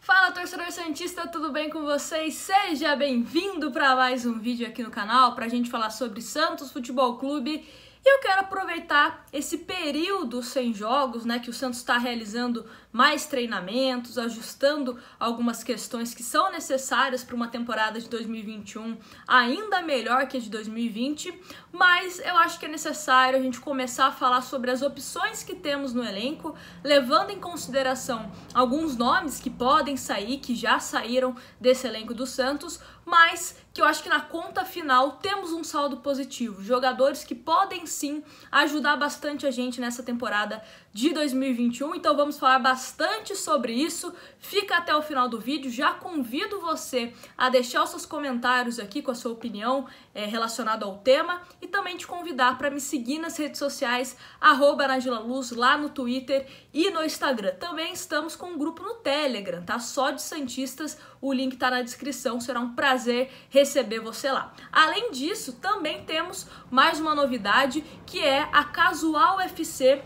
Fala, torcedor santista, tudo bem com vocês? Seja bem-vindo para mais um vídeo aqui no canal para a gente falar sobre Santos Futebol Clube. E eu quero aproveitar esse período sem jogos, né, que o Santos está realizando mais treinamentos, ajustando algumas questões que são necessárias para uma temporada de 2021 ainda melhor que a de 2020, mas eu acho que é necessário a gente começar a falar sobre as opções que temos no elenco, levando em consideração alguns nomes que podem sair, que já saíram desse elenco do Santos, mas que eu acho que na conta final temos um saldo positivo, jogadores que podem sim ajudar bastante a gente nessa temporada de 2021, então vamos falar bastante sobre isso. Fica até o final do vídeo, já convido você a deixar os seus comentários aqui com a sua opinião relacionada ao tema e também te convidar para me seguir nas redes sociais, @NadilaLuz, lá no Twitter e no Instagram. Também estamos com um grupo no Telegram, tá? Só de santistas, o link tá na descrição, será um prazer receber você lá. Além disso, também temos mais uma novidade, que é a Casual FC,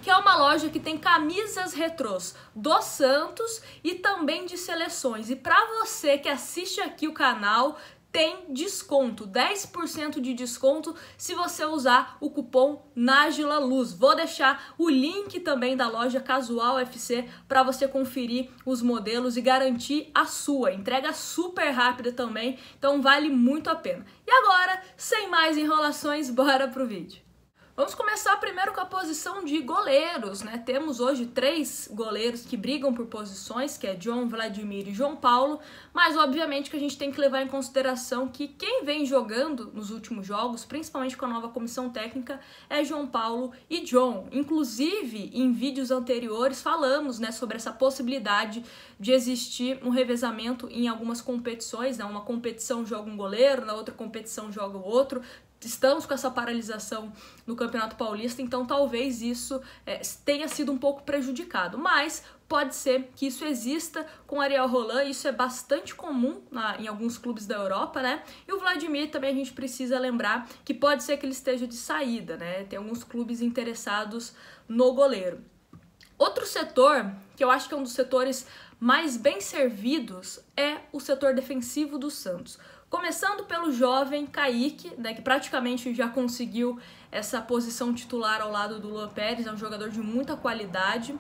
que é uma loja que tem camisas retrôs do Santos e também de seleções. E para você que assiste aqui o canal, tem desconto, 10% de desconto se você usar o cupom NadilaLuz. Vou deixar o link também da loja Casual FC para você conferir os modelos e garantir a sua. Entrega super rápida também, então vale muito a pena. E agora, sem mais enrolações, bora pro vídeo. Vamos começar primeiro com a posição de goleiros, né? Temos hoje 3 goleiros que brigam por posições, que é John, Vladimir e João Paulo, mas obviamente que a gente tem que levar em consideração que quem vem jogando nos últimos jogos, principalmente com a nova comissão técnica, é João Paulo e John. Inclusive, em vídeos anteriores falamos, né, sobre essa possibilidade de existir um revezamento em algumas competições, né? Uma competição joga um goleiro, na outra competição joga o outro. Estamos com essa paralisação no Campeonato Paulista, então talvez isso tenha sido um pouco prejudicado, mas pode ser que isso exista com Ariel Roland, isso é bastante comum em alguns clubes da Europa, né? E o Vladimir também a gente precisa lembrar que pode ser que ele esteja de saída, né? Tem alguns clubes interessados no goleiro. Outro setor, que eu acho que é um dos setores mais bem servidos, é o setor defensivo do Santos. Começando pelo jovem Kaique, né, que praticamente já conseguiu essa posição titular ao lado do Luan Pérez, é um jogador de muita qualidade.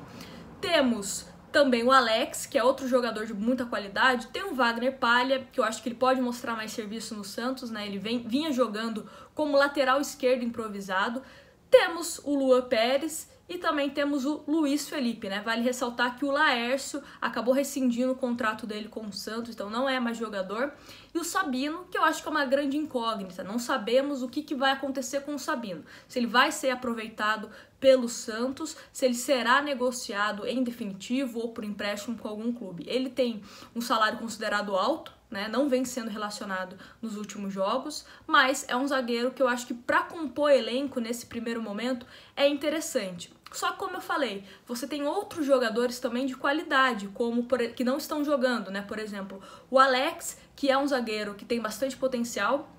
Temos também o Alex, que é outro jogador de muita qualidade. Tem o Wagner Palha, que eu acho que ele pode mostrar mais serviço no Santos, né? Ele vinha jogando como lateral esquerdo improvisado. Temos o Luan Pérez e também temos o Luiz Felipe, né? Vale ressaltar que o Laércio acabou rescindindo o contrato dele com o Santos, então não é mais jogador. E o Sabino, que eu acho que é uma grande incógnita, não sabemos o que vai acontecer com o Sabino. Se ele vai ser aproveitado pelo Santos, se ele será negociado em definitivo ou por empréstimo com algum clube. Ele tem um salário considerado alto, né? Não vem sendo relacionado nos últimos jogos, mas é um zagueiro que eu acho que para compor elenco nesse primeiro momento é interessante. Só que, como eu falei, você tem outros jogadores também de qualidade, como que não estão jogando, né? Por exemplo, o Alex, que é um zagueiro que tem bastante potencial,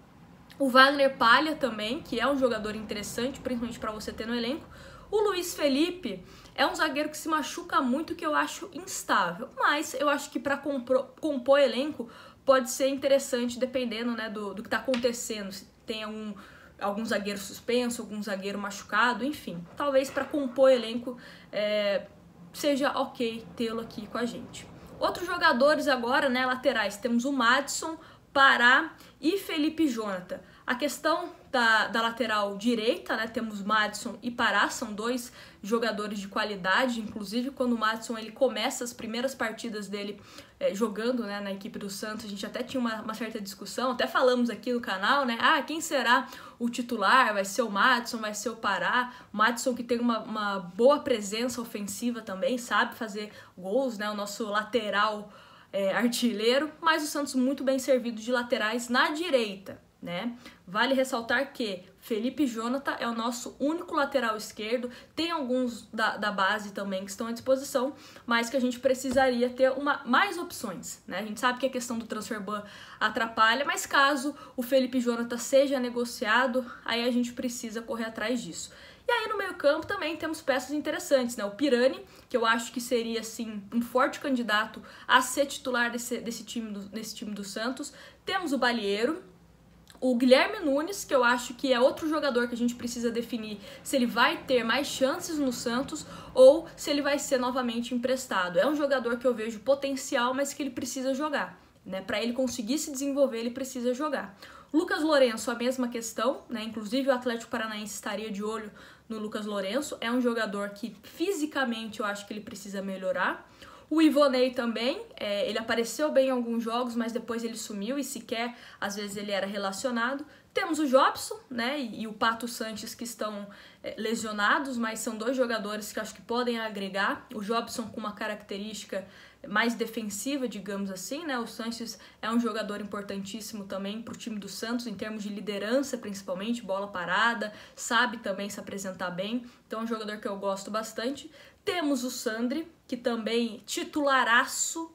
o Wagner Palha também, que é um jogador interessante, principalmente para você ter no elenco. O Luiz Felipe é um zagueiro que se machuca muito, que eu acho instável, mas eu acho que para compor elenco pode ser interessante, dependendo, né, do que está acontecendo, se tem algum zagueiro suspenso, algum zagueiro machucado, enfim. Talvez para compor elenco seja ok tê-lo aqui com a gente. Outros jogadores agora, né, laterais, temos o Madison, Pará e Felipe Jonathan. A questão da lateral direita, né, temos Madison e Pará, são 2 jogadores de qualidade, inclusive quando o Madison ele começa as primeiras partidas dele jogando, né, na equipe do Santos, a gente até tinha uma certa discussão, até falamos aqui no canal, né, quem será o titular, vai ser o Madison, vai ser o Pará, o Madison que tem uma boa presença ofensiva também, sabe fazer gols, né, o nosso lateral artilheiro, mas o Santos muito bem servido de laterais na direita, né? Vale ressaltar que Felipe Jonathan é o nosso único lateral esquerdo, tem alguns da base também que estão à disposição, mas que a gente precisaria ter mais opções, né? A gente sabe que a questão do transfer ban atrapalha, mas caso o Felipe Jonathan seja negociado, aí a gente precisa correr atrás disso. E aí no meio-campo também temos peças interessantes, né? O Pirani, que eu acho que seria assim um forte candidato a ser titular desse time do Santos. Temos o Balieiro, o Guilherme Nunes, que eu acho que é outro jogador que a gente precisa definir se ele vai ter mais chances no Santos ou se ele vai ser novamente emprestado. É um jogador que eu vejo potencial, mas que ele precisa jogar, né? Para ele conseguir se desenvolver, ele precisa jogar. Lucas Lourenço, a mesma questão, né? Inclusive o Atlético Paranaense estaria de olho no Lucas Lourenço. É um jogador que fisicamente eu acho que ele precisa melhorar. O Ivonei também, ele apareceu bem em alguns jogos, mas depois ele sumiu e sequer, às vezes, ele era relacionado. Temos o Jobson, né, e o Pato Sanches que estão lesionados, mas são dois jogadores que eu acho que podem agregar. O Jobson com uma característica mais defensiva, digamos assim, né? O Sanches é um jogador importantíssimo também para o time do Santos, em termos de liderança, principalmente, bola parada, sabe também se apresentar bem. Então é um jogador que eu gosto bastante. Temos o Sandri, que também titularaço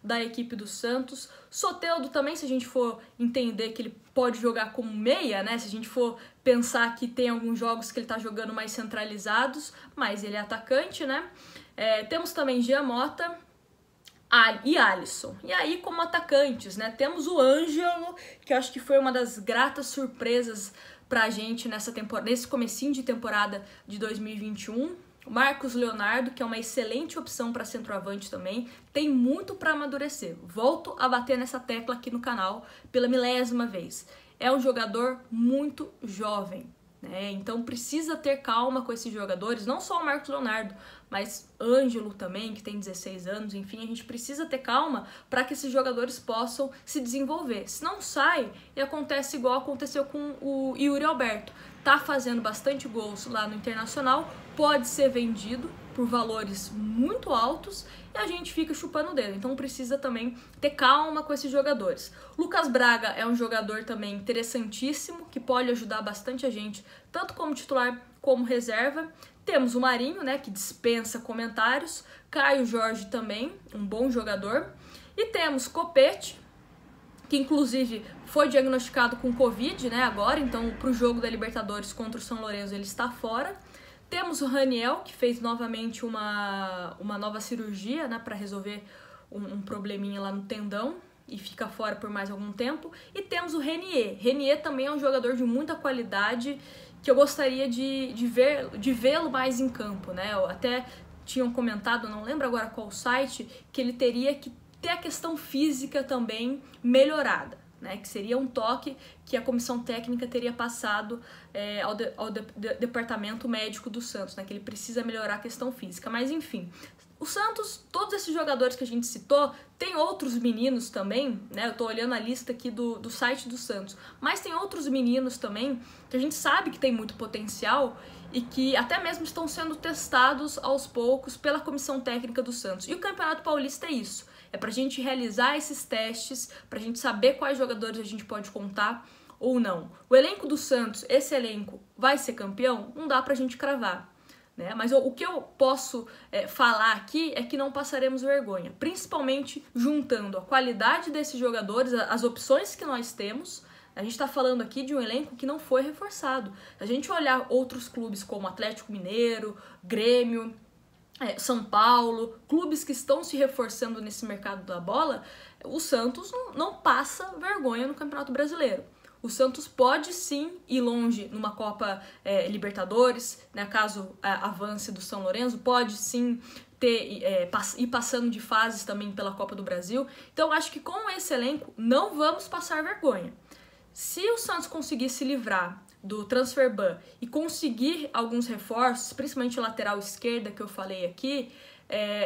da equipe do Santos. Soteldo também, se a gente for entender que ele pode jogar como meia, né? Se a gente for pensar que tem alguns jogos que ele tá jogando mais centralizados, mas ele é atacante, né? Temos também Giamota e Alisson. E aí, como atacantes, né? Temos o Ângelo, que eu acho que foi uma das gratas surpresas pra gente nesse comecinho de temporada de 2021. O Marcos Leonardo, que é uma excelente opção para centroavante também, tem muito para amadurecer. Volto a bater nessa tecla aqui no canal pela 1000ª vez. É um jogador muito jovem, né? Então precisa ter calma com esses jogadores, não só o Marcos Leonardo, mas Ângelo também, que tem 16 anos, enfim, a gente precisa ter calma para que esses jogadores possam se desenvolver. Se não sai, e acontece igual aconteceu com o Yuri Alberto. Tá fazendo bastante gols lá no Internacional, pode ser vendido por valores muito altos e a gente fica chupando o dedo. Então precisa também ter calma com esses jogadores. Lucas Braga é um jogador também interessantíssimo, que pode ajudar bastante a gente, tanto como titular como reserva. Temos o Marinho, né, que dispensa comentários. Caio Jorge também, um bom jogador. E temos Copete, que inclusive foi diagnosticado com Covid, né, agora, então pro jogo da Libertadores contra o São Lourenço ele está fora. Temos o Raniel, que fez novamente uma nova cirurgia, né, para resolver um probleminha lá no tendão e fica fora por mais algum tempo. E temos o Renier. Renier também é um jogador de muita qualidade que eu gostaria de vê-lo mais em campo, né? Eu até tinham comentado, não lembro agora qual site, que ele teria que ter a questão física também melhorada, né? Que seria um toque que a comissão técnica teria passado ao departamento médico do Santos, né? Que ele precisa melhorar a questão física. Mas enfim, o Santos, todos esses jogadores que a gente citou, tem outros meninos também, né? Eu tô olhando a lista aqui do site do Santos, mas tem outros meninos também que a gente sabe que tem muito potencial e que até mesmo estão sendo testados aos poucos pela comissão técnica do Santos. E o Campeonato Paulista é isso. É pra gente realizar esses testes, pra gente saber quais jogadores a gente pode contar ou não. O elenco do Santos, esse elenco, vai ser campeão? Não dá pra gente cravar, né? Mas o que eu posso falar aqui é que não passaremos vergonha, principalmente juntando a qualidade desses jogadores, as opções que nós temos. A gente está falando aqui de um elenco que não foi reforçado. Se a gente olhar outros clubes como Atlético Mineiro, Grêmio, São Paulo, clubes que estão se reforçando nesse mercado da bola, o Santos não passa vergonha no Campeonato Brasileiro. O Santos pode sim ir longe numa Copa Libertadores, né, caso avance do São Lourenço, pode sim ir passando de fases também pela Copa do Brasil. Então acho que com esse elenco não vamos passar vergonha. Se o Santos conseguir se livrar do transfer ban e conseguir alguns reforços, principalmente a lateral esquerda que eu falei aqui,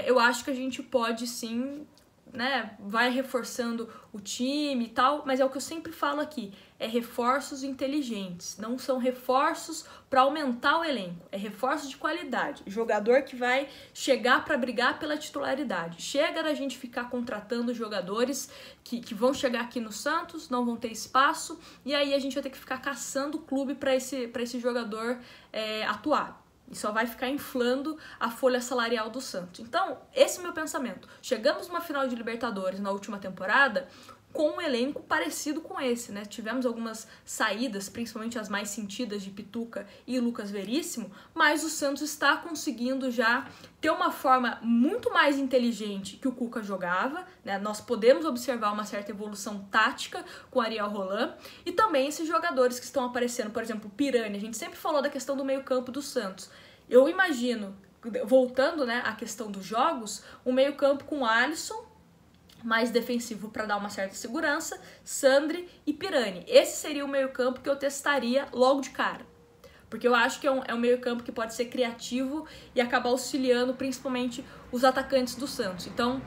eu acho que a gente pode sim, né, vai reforçando o time e tal, mas é o que eu sempre falo aqui, é reforços inteligentes, não são reforços para aumentar o elenco, é reforços de qualidade, jogador que vai chegar para brigar pela titularidade. Chega da gente ficar contratando jogadores que vão chegar aqui no Santos, não vão ter espaço, e aí a gente vai ter que ficar caçando o clube para esse jogador atuar. E só vai ficar inflando a folha salarial do Santos. Então, esse é o meu pensamento. Chegamos numa final de Libertadores na última temporada, com um elenco parecido com esse, né? Tivemos algumas saídas, principalmente as mais sentidas de Pituca e Lucas Veríssimo, mas o Santos está conseguindo já ter uma forma muito mais inteligente que o Cuca jogava, né? Nós podemos observar uma certa evolução tática com Ariel Roland e também esses jogadores que estão aparecendo, por exemplo, o Pirani. A gente sempre falou da questão do meio-campo do Santos. Eu imagino, voltando, né, à questão dos jogos, o meio-campo com Alisson, mais defensivo para dar uma certa segurança, Sandri e Pirani. Esse seria o meio-campo que eu testaria logo de cara. Porque eu acho que é um meio-campo que pode ser criativo e acabar auxiliando principalmente os atacantes do Santos. Então,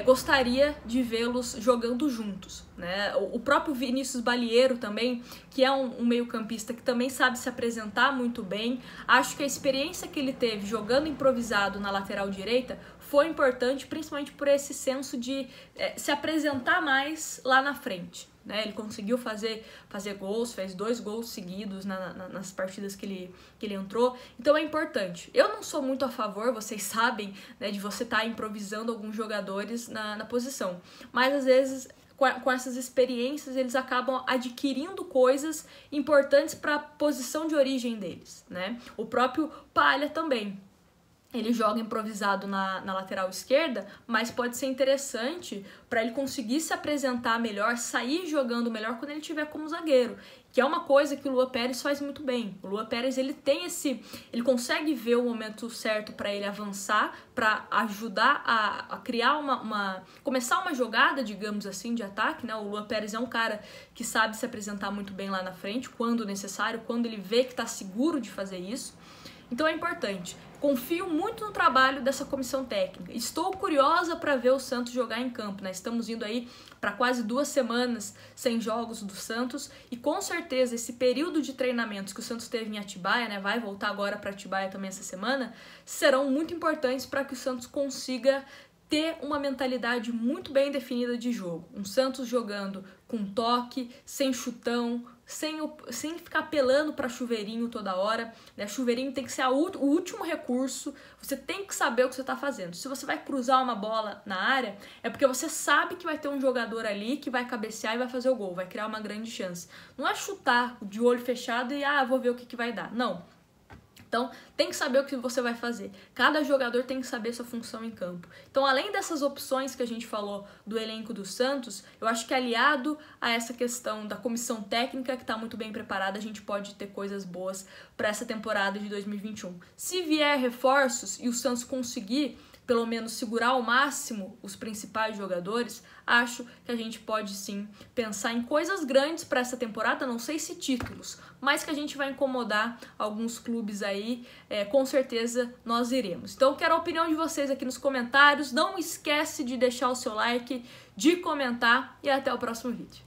gostaria de vê-los jogando juntos, né? O próprio Vinícius Balieiro também, que é um meio-campista que também sabe se apresentar muito bem. Acho que a experiência que ele teve jogando improvisado na lateral direita foi importante, principalmente por esse senso de se apresentar mais lá na frente. Né? Ele conseguiu fazer gols, fez 2 gols seguidos nas partidas que ele entrou, então é importante. Eu não sou muito a favor, vocês sabem, né, de você estar improvisando alguns jogadores na posição, mas às vezes com essas experiências eles acabam adquirindo coisas importantes para a posição de origem deles, né? O próprio Palha também. Ele joga improvisado na lateral esquerda, mas pode ser interessante para ele conseguir se apresentar melhor, sair jogando melhor quando ele estiver como zagueiro, que é uma coisa que o Lua Pérez faz muito bem. O Lua Pérez ele consegue ver o momento certo para ele avançar, para ajudar a criar começar uma jogada, digamos assim, de ataque, né? O Lua Pérez é um cara que sabe se apresentar muito bem lá na frente, quando necessário, quando ele vê que está seguro de fazer isso. Então é importante. Confio muito no trabalho dessa comissão técnica. Estou curiosa para ver o Santos jogar em campo, né? Estamos indo aí para quase 2 semanas sem jogos do Santos e com certeza esse período de treinamentos que o Santos teve em Atibaia, né? Vai voltar agora para Atibaia também essa semana, serão muito importantes para que o Santos consiga ter uma mentalidade muito bem definida de jogo. Um Santos jogando com toque, sem chutão, sem ficar apelando para chuveirinho toda hora, né? Chuveirinho tem que ser o último recurso, você tem que saber o que você está fazendo. Se você vai cruzar uma bola na área, é porque você sabe que vai ter um jogador ali que vai cabecear e vai fazer o gol, vai criar uma grande chance. Não é chutar de olho fechado e, vou ver o que vai dar. Não. Então, tem que saber o que você vai fazer. Cada jogador tem que saber sua função em campo. Então, além dessas opções que a gente falou do elenco do Santos, eu acho que aliado a essa questão da comissão técnica, que está muito bem preparada, a gente pode ter coisas boas para essa temporada de 2021. Se vier reforços e o Santos conseguir pelo menos segurar ao máximo os principais jogadores, acho que a gente pode sim pensar em coisas grandes para essa temporada, não sei se títulos, mas que a gente vai incomodar alguns clubes aí, com certeza nós iremos. Então eu quero a opinião de vocês aqui nos comentários, não esquece de deixar o seu like, de comentar e até o próximo vídeo.